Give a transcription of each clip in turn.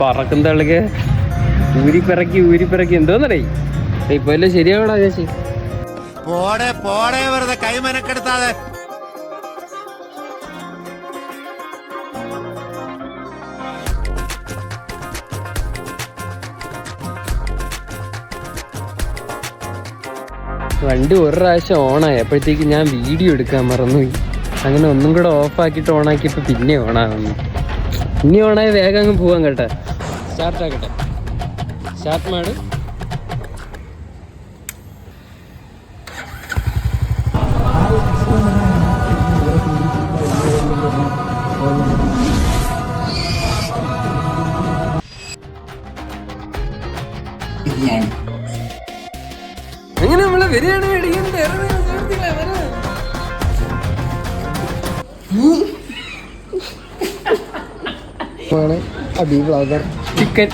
പറക്കും തള്ളിക്ക് ഊരിപ്പിറക്കി എന്തോന്നടേ ഇപ്പൊ എല്ലാം ശരിയാവണ ആകാശി. പോടെ വെറുതെ കൈമനക്കെടുത്താതെ. വണ്ടി ഒരു പ്രാവശ്യം ഓണായി, അപ്പോഴത്തേക്ക് ഞാൻ വീഡിയോ എടുക്കാൻ മറന്നുപോയി. അങ്ങനെ ഒന്നും കൂടെ ഓഫാക്കിയിട്ട് ഓണാക്കിയപ്പോൾ പിന്നെ ഓണാകുന്നു. ഇനി ഓണായി വേഗം അങ്ങ് പോവാൻ കേട്ടെ. സ്റ്റാർട്ടാക്കട്ടെ. സ്റ്റാർട്ട് മാട്. അങ്ങനെ നമ്മളെ ബിരിയാണി മേടിക്കുന്നത് ചിക്കൻ.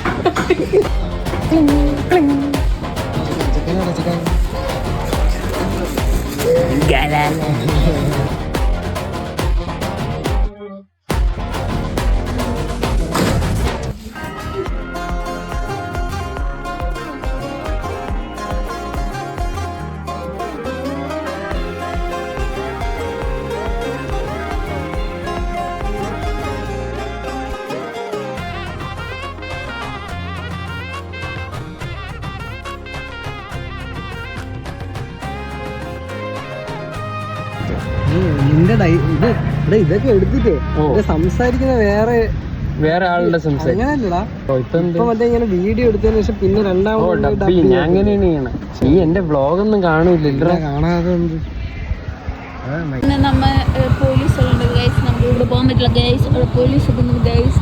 ഇതൊക്കെ എടുത്തിട്ട് സംസാരിക്കുന്ന വേറെ ആളുടെ സംസാരം അങ്ങനെയല്ലടാ. ഇപ്പൊ മറ്റേ ഇങ്ങനെ വീഡിയോ എടുത്തതിന് ശേഷം പിന്നെ രണ്ടാമത് ഞാൻ അങ്ങനെയാണ് ചെയ്യണം. നീ എന്റെ വ്ളോഗൊന്നും കാണൂല. കാണാതെ നമ്മ പോലീസ് നമ്മുടെ ഇവിടെ പോകാൻ പറ്റില്ല ഗൈസ്. അവിടെ പോലീസ് ഗൈസ്